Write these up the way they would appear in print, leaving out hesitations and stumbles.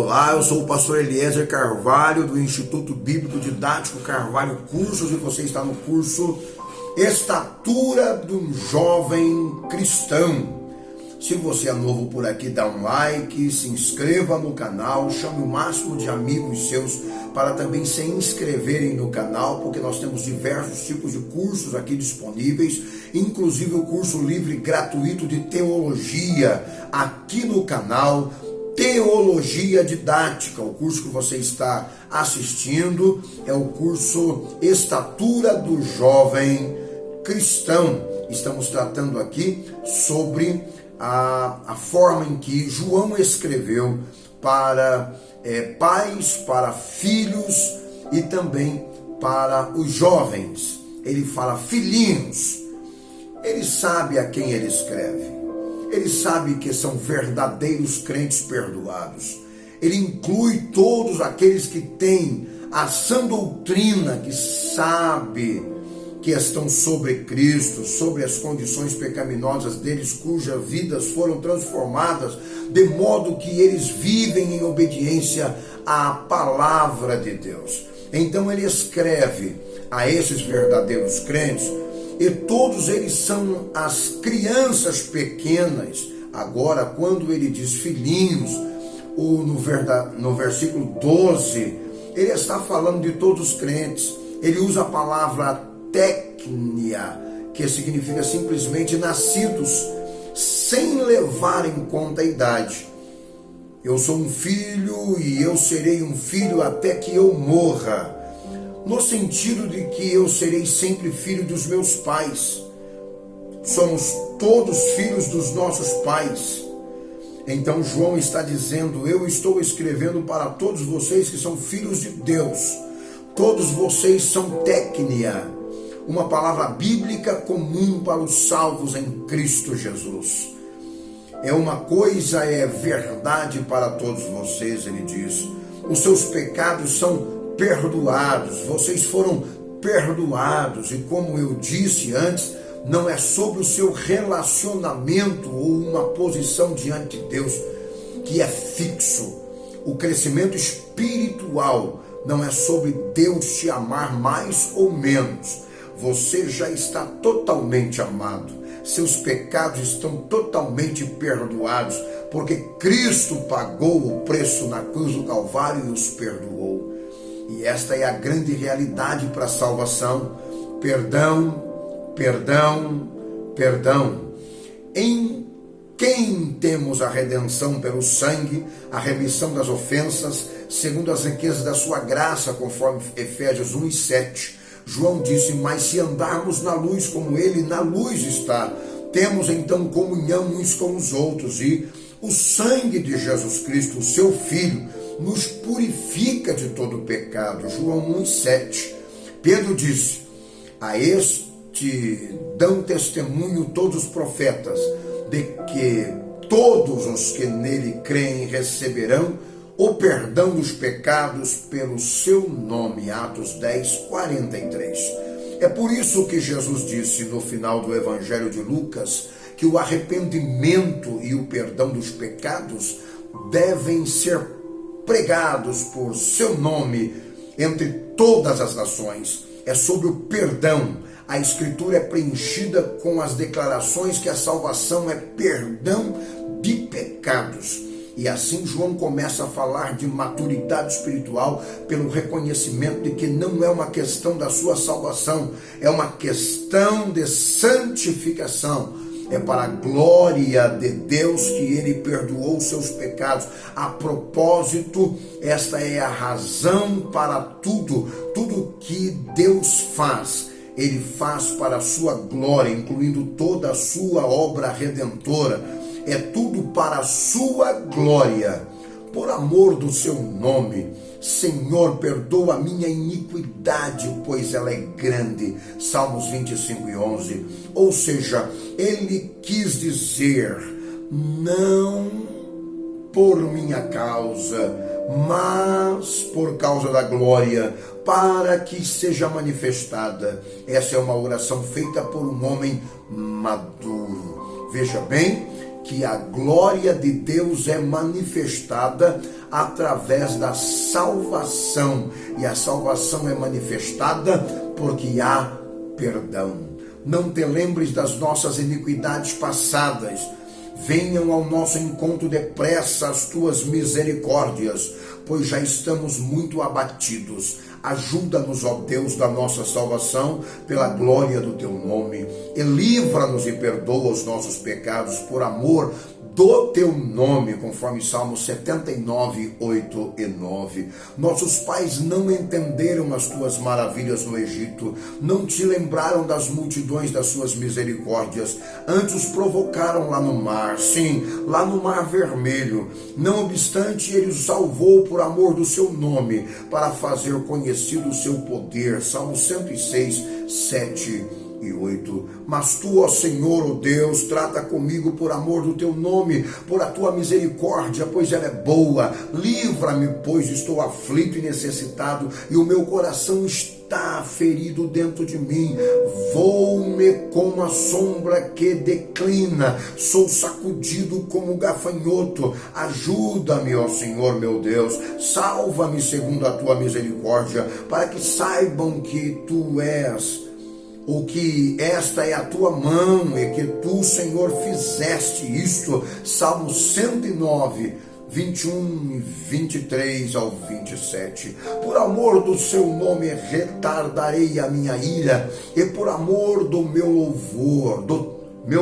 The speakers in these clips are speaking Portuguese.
Olá, eu sou o pastor Eliezer Carvalho do Instituto Bíblico Didático Carvalho Cursos e você está no curso Estatura de um Jovem Cristão. Se você é novo por aqui, dá um like, se inscreva no canal, chame o máximo de amigos seus para também se inscreverem no canal, porque nós temos diversos tipos de cursos aqui disponíveis, inclusive o curso livre gratuito de teologia aqui no canal, Teologia Didática. O curso que você está assistindo é o curso Estatura do Jovem Cristão. Estamos tratando aqui sobre a forma em que João escreveu para pais, para filhos e também para os jovens. Ele fala filhinhos. Ele sabe a quem ele escreve. Ele sabe que são verdadeiros crentes perdoados. Ele inclui todos aqueles que têm a sã doutrina, que sabe que estão sobre Cristo, sobre as condições pecaminosas deles, cujas vidas foram transformadas, de modo que eles vivem em obediência à palavra de Deus. Então ele escreve a esses verdadeiros crentes, e todos eles são as crianças pequenas. Agora, quando ele diz filhinhos, no versículo 12, ele está falando de todos os crentes. Ele usa a palavra técnia, que significa simplesmente nascidos, sem levar em conta a idade. Eu sou um filho e eu serei um filho até que eu morra. No sentido de que eu serei sempre filho dos meus pais. Somos todos filhos dos nossos pais. Então João está dizendo: eu estou escrevendo para todos vocês que são filhos de Deus. Todos vocês são técnia, uma palavra bíblica comum para os salvos em Cristo Jesus. É uma coisa, é verdade para todos vocês, ele diz. Os seus pecados são perdoados, vocês foram perdoados, e como eu disse antes, não é sobre o seu relacionamento ou uma posição diante de Deus que é fixo. O crescimento espiritual não é sobre Deus te amar mais ou menos. Você já está totalmente amado, seus pecados estão totalmente perdoados, porque Cristo pagou o preço na cruz do Calvário e os perdoou. E esta é a grande realidade para a salvação. Perdão, perdão, perdão. Em quem temos a redenção pelo sangue, a remissão das ofensas, segundo as riquezas da sua graça, conforme Efésios 1:7. João disse: mas se andarmos na luz como ele na luz está, temos então comunhão uns com os outros, e o sangue de Jesus Cristo, o seu Filho, nos purifica de todo pecado. João 1:7. Pedro disse: a este dão testemunho todos os profetas, de que todos os que nele creem receberão o perdão dos pecados pelo seu nome. Atos 10:43. É por isso que Jesus disse no final do Evangelho de Lucas que o arrependimento e o perdão dos pecados devem ser pregados por seu nome entre todas as nações. É sobre o perdão. A Escritura é preenchida com as declarações que a salvação é perdão de pecados. E assim João começa a falar de maturidade espiritual pelo reconhecimento de que não é uma questão da sua salvação, é uma questão de santificação. É para a glória de Deus que ele perdoou seus pecados. A propósito, esta é a razão para tudo que Deus faz. Ele faz para a sua glória, incluindo toda a sua obra redentora. É tudo para a sua glória. Por amor do seu nome, Senhor, perdoa a minha iniquidade, pois ela é grande. Salmos 25:11. Ou seja, ele quis dizer, não por minha causa, mas por causa da glória, para que seja manifestada. Essa é uma oração feita por um homem maduro. Veja bem que a glória de Deus é manifestada através da salvação. E a salvação é manifestada porque há perdão. Não te lembres das nossas iniquidades passadas. Venham ao nosso encontro depressa as tuas misericórdias, pois já estamos muito abatidos. Ajuda-nos, ó Deus da nossa salvação, pela glória do teu nome, e livra-nos e perdoa os nossos pecados por amor do teu nome, conforme Salmos 79, 8 e 9. Nossos pais não entenderam as tuas maravilhas no Egito, não te lembraram das multidões das suas misericórdias, antes os provocaram lá no mar, sim, lá no mar vermelho. Não obstante, ele os salvou por amor do seu nome, para fazer conhecido o seu poder. Salmo 106, 7 e 8. Mas tu, ó Senhor, ó Deus, trata comigo por amor do teu nome, por a tua misericórdia, pois ela é boa. Livra-me, pois estou aflito e necessitado, e o meu coração está ferido dentro de mim. Vou-me como a sombra que declina, sou sacudido como gafanhoto. Ajuda-me, ó Senhor meu Deus, salva-me segundo a tua misericórdia, para que saibam que tu és, ou que esta é a tua mão, e que tu, Senhor, fizeste isto. Salmo 109, 21 e 23 ao 27. Por amor do seu nome retardarei a minha ira, e por amor do meu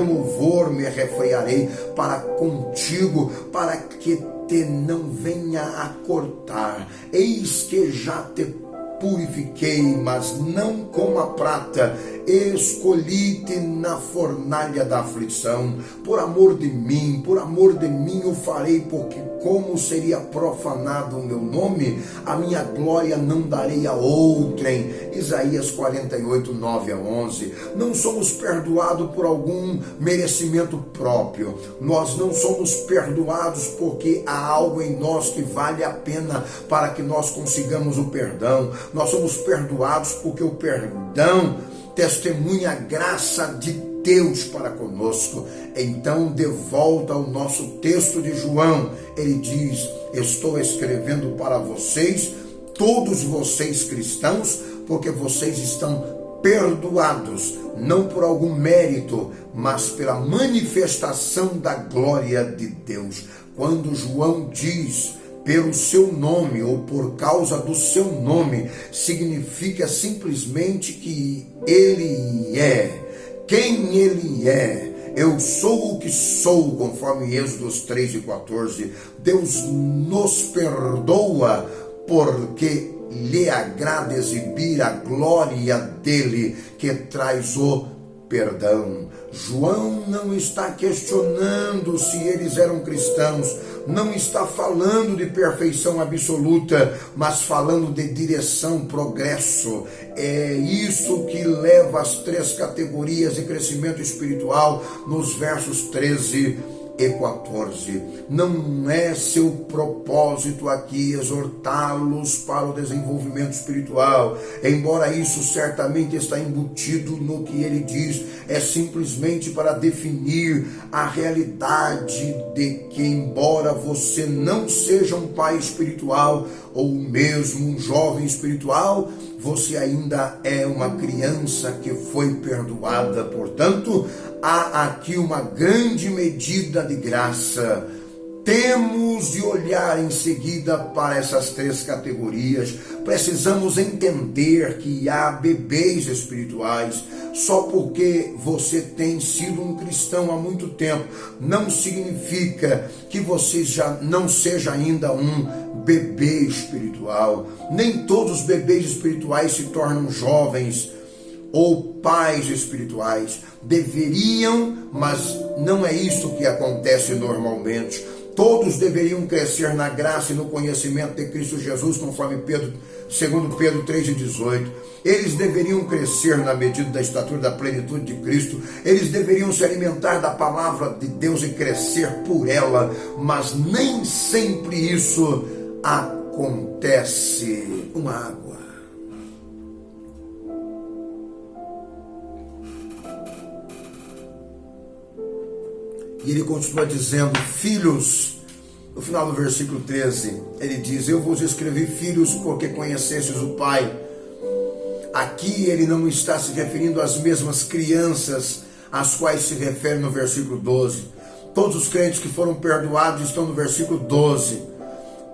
louvor me refrearei para contigo, para que te não venha a cortar. Eis que já te purifiquei, mas não com a prata, escolhi-te na fornalha da aflição. Por amor de mim o farei, porque como seria profanado o meu nome, a minha glória não darei a outrem. Isaías 48, 9 a 11. Não somos perdoados por algum merecimento próprio. Nós não somos perdoados porque há algo em nós que vale a pena para que nós consigamos o perdão. Nós somos perdoados porque o perdão testemunha a graça de Deus para conosco. Então, de volta ao nosso texto de João, ele diz: estou escrevendo para vocês, todos vocês cristãos, porque vocês estão perdoados, não por algum mérito, mas pela manifestação da glória de Deus. Quando João diz pelo seu nome, ou por causa do seu nome, significa simplesmente que ele é quem ele é. Eu sou o que sou, conforme Êxodo 3 e 14. Deus nos perdoa porque lhe agrada exibir a glória dele, que traz o perdão. João não está questionando se eles eram cristãos, não está falando de perfeição absoluta, mas falando de direção, progresso. É isso que leva às 3 categorias de crescimento espiritual nos versos 13 e 14. Não é seu propósito aqui exortá-los para o desenvolvimento espiritual, embora isso certamente está embutido no que ele diz. É simplesmente para definir a realidade de que, embora você não seja um pai espiritual ou mesmo um jovem espiritual, você ainda é uma criança que foi perdoada. Portanto, há aqui uma grande medida de graça. Temos de olhar em seguida para essas 3 categorias. Precisamos entender que há bebês espirituais. Só porque você tem sido um cristão há muito tempo, não significa que você já não seja ainda um bebê espiritual. Nem todos os bebês espirituais se tornam jovens ou pais espirituais. Deveriam, mas não é isso que acontece normalmente. Todos deveriam crescer na graça e no conhecimento de Cristo Jesus, conforme segundo Pedro 3,18. Eles deveriam crescer na medida da estatura da plenitude de Cristo. Eles deveriam se alimentar da palavra de Deus e crescer por ela, mas nem sempre isso acontece. Uma água. E ele continua dizendo: filhos, No final do versículo 13, ele diz: eu vos escrevi, filhos, porque conhecestes o Pai. Aqui ele não está se referindo às mesmas crianças às quais se refere no versículo 12. Todos os crentes que foram perdoados estão no versículo 12.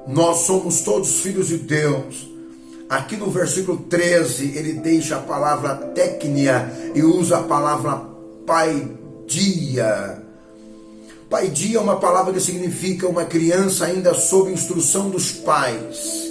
Nós somos todos filhos de Deus. Aqui no versículo 13, ele deixa a palavra técnia e usa a palavra paidia. Paidia é uma palavra que significa uma criança ainda sob instrução dos pais.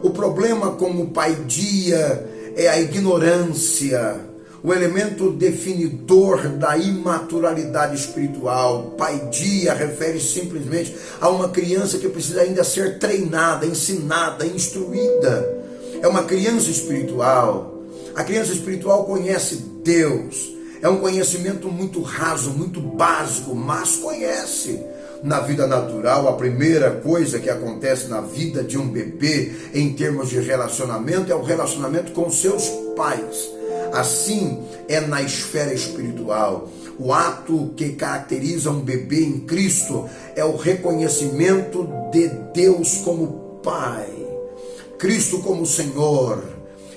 O problema com o paidia é a ignorância, o elemento definidor da imaturidade espiritual. Paidia refere simplesmente a uma criança que precisa ainda ser treinada, ensinada, instruída. É uma criança espiritual. A criança espiritual conhece Deus. É um conhecimento muito raso, muito básico, mas conhece. Na vida natural, a primeira coisa que acontece na vida de um bebê, em termos de relacionamento, é o relacionamento com seus pais. Assim é na esfera espiritual. O ato que caracteriza um bebê em Cristo é o reconhecimento de Deus como Pai, Cristo como Senhor.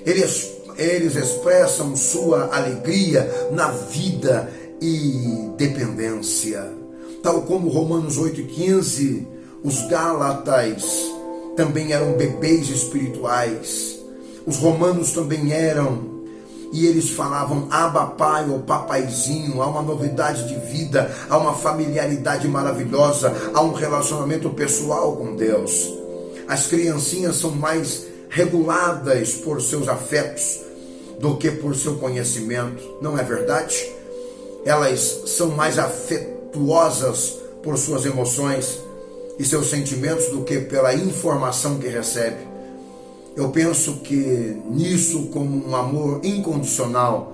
Eles expressam sua alegria na vida e dependência. Tal como Romanos 8,15, os Gálatas também eram bebês espirituais. Os romanos também eram. E eles falavam Abba Pai ou Papaizinho. Há uma novidade de vida, há uma familiaridade maravilhosa, há um relacionamento pessoal com Deus. As criancinhas são mais reguladas por seus afetos do que por seu conhecimento, não é verdade? Elas são mais afetuosas por suas emoções e seus sentimentos do que pela informação que recebe. Eu penso que nisso, como um amor incondicional,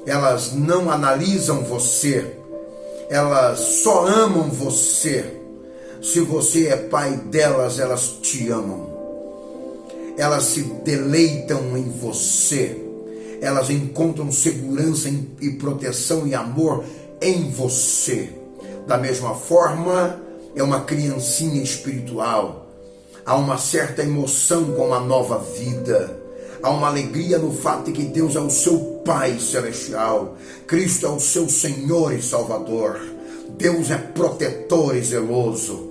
elas não analisam você, elas só amam você. Se você é pai delas, elas te amam. Elas se deleitam em você. Elas encontram segurança e proteção e amor em você. Da mesma forma, é uma criancinha espiritual. Há uma certa emoção com a nova vida. Há uma alegria no fato de que Deus é o seu Pai celestial. Cristo é o seu Senhor e Salvador. Deus é protetor e zeloso.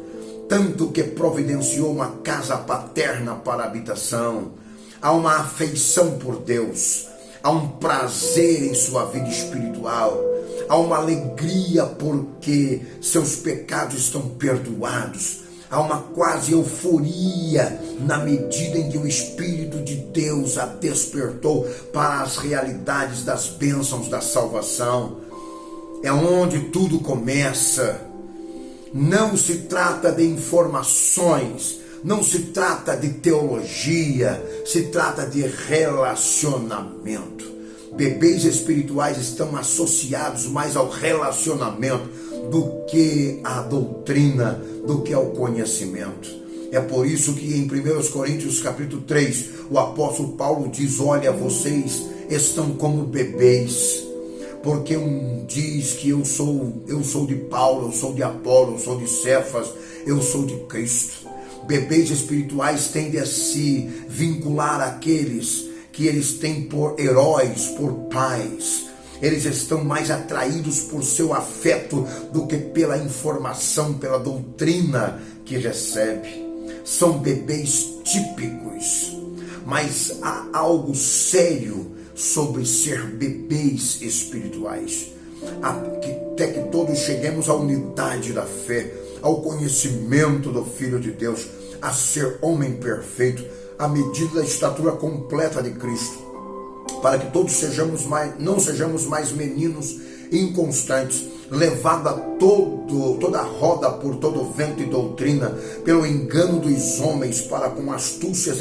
Tanto que providenciou uma casa paterna para a habitação. Há uma afeição por Deus. Há um prazer em sua vida espiritual. Há uma alegria porque seus pecados estão perdoados. Há uma quase euforia na medida em que o Espírito de Deus a despertou para as realidades das bênçãos da salvação. É onde tudo começa. Não se trata de informações, não se trata de teologia, se trata de relacionamento. Bebês espirituais estão associados mais ao relacionamento do que à doutrina, do que ao conhecimento. É por isso que em 1 Coríntios capítulo 3, o apóstolo Paulo diz: olha, vocês estão como bebês, porque um diz que eu sou de Paulo, eu sou de Apolo, eu sou de Cefas, eu sou de Cristo. Bebês espirituais tendem a se vincular àqueles que eles têm por heróis, por pais. Eles estão mais atraídos por seu afeto do que pela informação, pela doutrina que recebe. São bebês típicos, mas há algo sério sobre ser bebês espirituais. Até que todos cheguemos à unidade da fé, ao conhecimento do Filho de Deus, a ser homem perfeito, à medida da estatura completa de Cristo, para que todos não sejamos mais meninos inconstantes, levados a toda roda por todo vento e doutrina, pelo engano dos homens, para com astúcia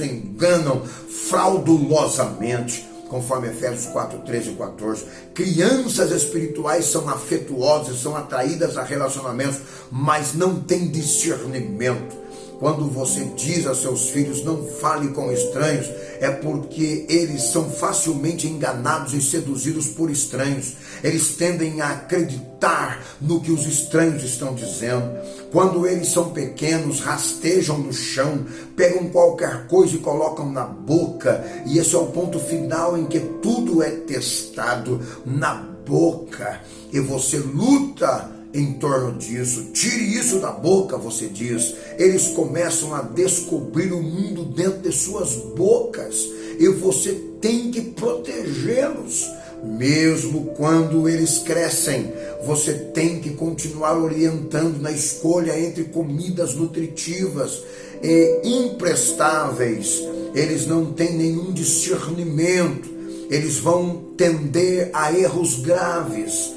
enganam fraudulosamente, conforme Efésios 4, 13 e 14. Crianças espirituais são afetuosas, são atraídas a relacionamentos, mas não têm discernimento. Quando você diz a seus filhos não fale com estranhos, é porque eles são facilmente enganados e seduzidos por estranhos. Eles tendem a acreditar no que os estranhos estão dizendo. Quando eles são pequenos, rastejam no chão, pegam qualquer coisa e colocam na boca. E esse é o ponto final em que tudo é testado na boca. E você luta em torno disso. Tire isso da boca, você diz. Eles começam a descobrir o mundo dentro de suas bocas e você tem que protegê-los. Mesmo quando eles crescem, você tem que continuar orientando na escolha entre comidas nutritivas e imprestáveis. Eles não têm nenhum discernimento, eles vão tender a erros graves,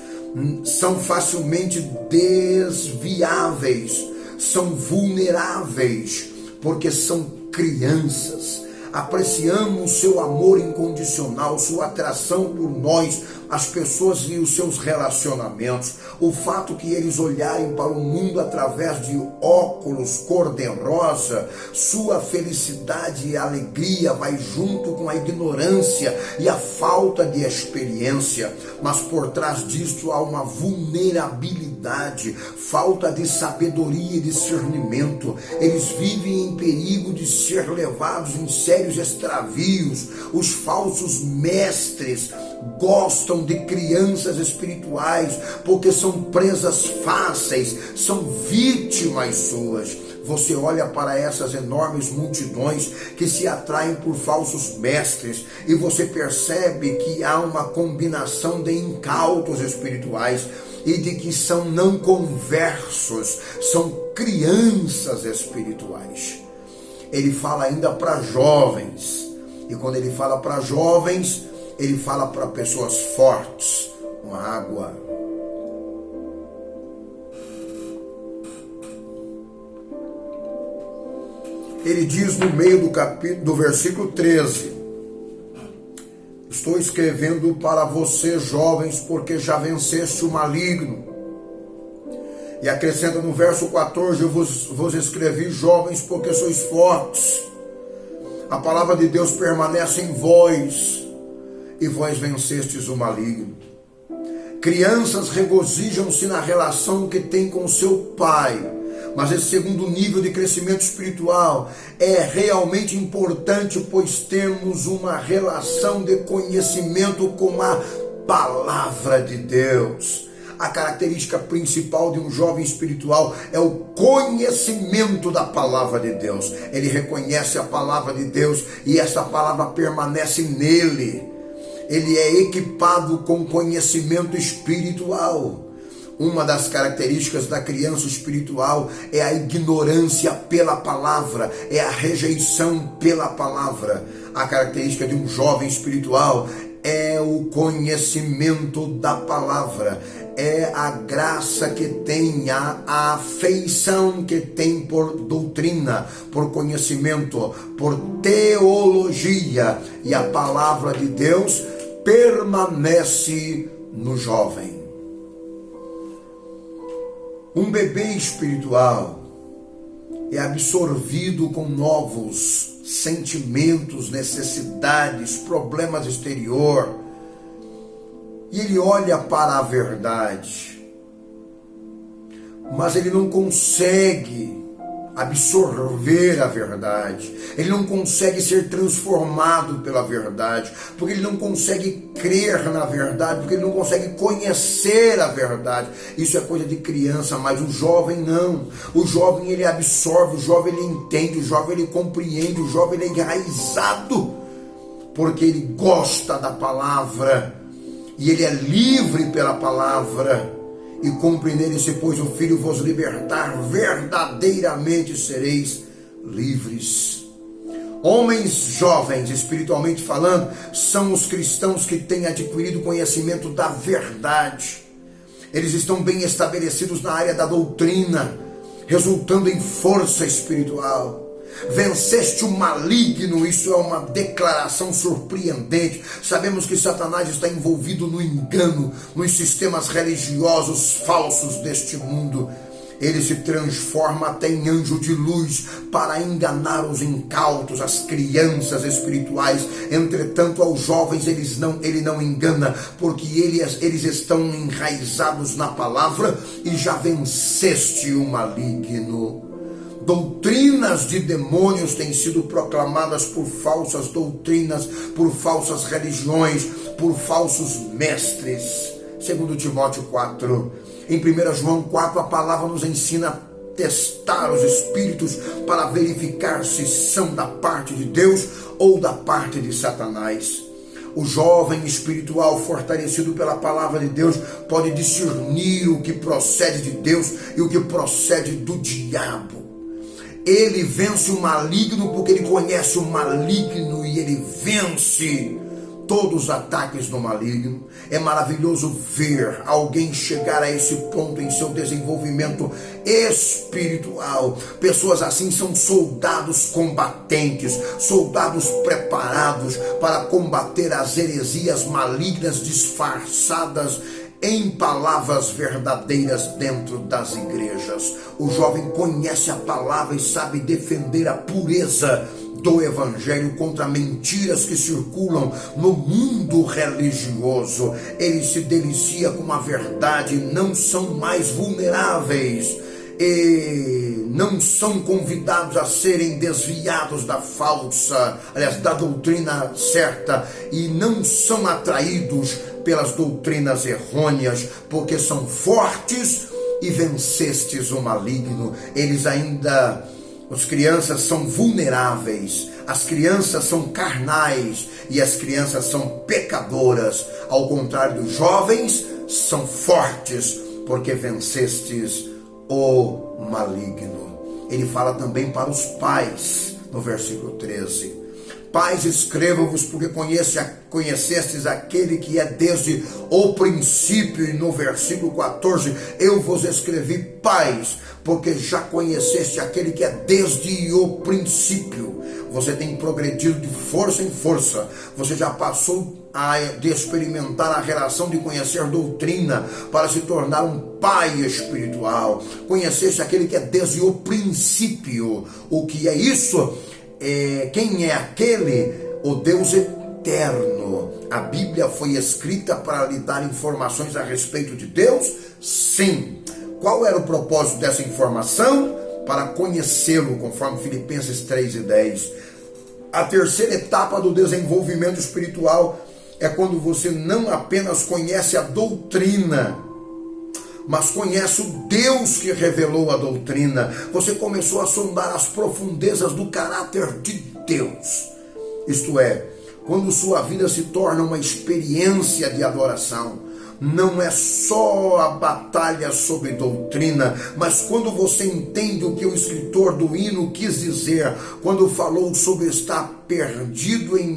são facilmente desviáveis, são vulneráveis, porque são crianças. Apreciamos seu amor incondicional, sua atração por nós, as pessoas e os seus relacionamentos. O fato que eles olharem para o mundo através de óculos cor-de-rosa, sua felicidade e alegria vai junto com a ignorância e a falta de experiência. Mas por trás disso há uma vulnerabilidade, falta de sabedoria e discernimento. Eles vivem em perigo de ser levados em sérios extravios. Os falsos mestres gostam de crianças espirituais porque são presas fáceis, são vítimas suas. Você olha para essas enormes multidões que se atraem por falsos mestres e você percebe que há uma combinação de incautos espirituais e de que são não conversos, são crianças espirituais. Ele fala ainda para jovens, e quando ele fala para jovens, ele fala para pessoas fortes. Uma água. Ele diz no meio do capítulo, do versículo 13: estou escrevendo para você, jovens, porque já venceste o maligno. E acrescenta no verso 14: eu vos escrevi, jovens, porque sois fortes. A palavra de Deus permanece em vós, e vós vencestes o maligno. Crianças regozijam-se na relação que tem com seu pai, mas esse segundo nível de crescimento espiritual é realmente importante, pois temos uma relação de conhecimento com a palavra de Deus. A característica principal de um jovem espiritual é o conhecimento da palavra de Deus. Ele reconhece a palavra de Deus e essa palavra permanece nele. Ele é equipado com conhecimento espiritual. Uma das características da criança espiritual é a ignorância pela palavra, é a rejeição pela palavra. A característica de um jovem espiritual é o conhecimento da palavra, é a graça que tem, a afeição que tem por doutrina, por conhecimento, por teologia. E a palavra de Deus permanece no jovem. Um bebê espiritual é absorvido com novos sentimentos, necessidades, problemas exterior, e ele olha para a verdade, mas ele não consegue absorver a verdade, ele não consegue ser transformado pela verdade, porque ele não consegue crer na verdade, porque ele não consegue conhecer a verdade. Isso é coisa de criança, mas o jovem não. O jovem ele absorve, o jovem ele entende, o jovem ele compreende, o jovem ele é enraizado, porque ele gosta da palavra e ele é livre pela palavra. E cumpre nele, se pois o Filho vos libertar, verdadeiramente sereis livres. Homens jovens, espiritualmente falando, são os cristãos que têm adquirido conhecimento da verdade. Eles estão bem estabelecidos na área da doutrina, resultando em força espiritual. Venceste o maligno, isso é uma declaração surpreendente. Sabemos que Satanás está envolvido no engano, nos sistemas religiosos falsos deste mundo. Ele se transforma até em anjo de luz para enganar os incautos, as crianças espirituais. Entretanto, aos jovens ele não engana, porque eles estão enraizados na palavra e já venceste o maligno. Doutrinas de demônios têm sido proclamadas por falsas doutrinas, por falsas religiões, por falsos mestres. Segundo Timóteo 4, em 1 João 4, a palavra nos ensina a testar os espíritos para verificar se são da parte de Deus ou da parte de Satanás. O jovem espiritual fortalecido pela palavra de Deus pode discernir o que procede de Deus e o que procede do diabo. Ele vence o maligno porque ele conhece o maligno e ele vence todos os ataques do maligno. É maravilhoso ver alguém chegar a esse ponto em seu desenvolvimento espiritual. Pessoas assim são soldados combatentes, soldados preparados para combater as heresias malignas disfarçadas em palavras verdadeiras dentro das igrejas. O jovem conhece a palavra e sabe defender a pureza do evangelho contra mentiras que circulam no mundo religioso. Ele se delicia com a verdade, não são mais vulneráveis e não são convidados a serem desviados da doutrina certa, e não são atraídos pelas doutrinas errôneas, porque são fortes e vencestes o maligno. As crianças são vulneráveis, as crianças são carnais e as crianças são pecadoras. Ao contrário dos jovens, são fortes, porque vencestes o maligno. Ele fala também para os pais, no versículo 13. Pais, escrevo-vos porque conhecestes aquele que é desde o princípio. E no versículo 14, eu vos escrevi, pais, porque já conheceste aquele que é desde o princípio. Você tem progredido de força em força. Você já passou de experimentar a relação de conhecer doutrina para se tornar um pai espiritual. Conheceste aquele que é desde o princípio. O que é isso? Quem é aquele? O Deus eterno. A Bíblia foi escrita para lhe dar informações a respeito de Deus? Sim. Qual era o propósito dessa informação? Para conhecê-lo, conforme Filipenses 3:10. A terceira etapa do desenvolvimento espiritual é quando você não apenas conhece a doutrina, mas conhece o Deus que revelou a doutrina. Você começou a sondar as profundezas do caráter de Deus. Isto é, quando sua vida se torna uma experiência de adoração. Não é só a batalha sobre doutrina, mas quando você entende o que o escritor do hino quis dizer, quando falou sobre estar perdido em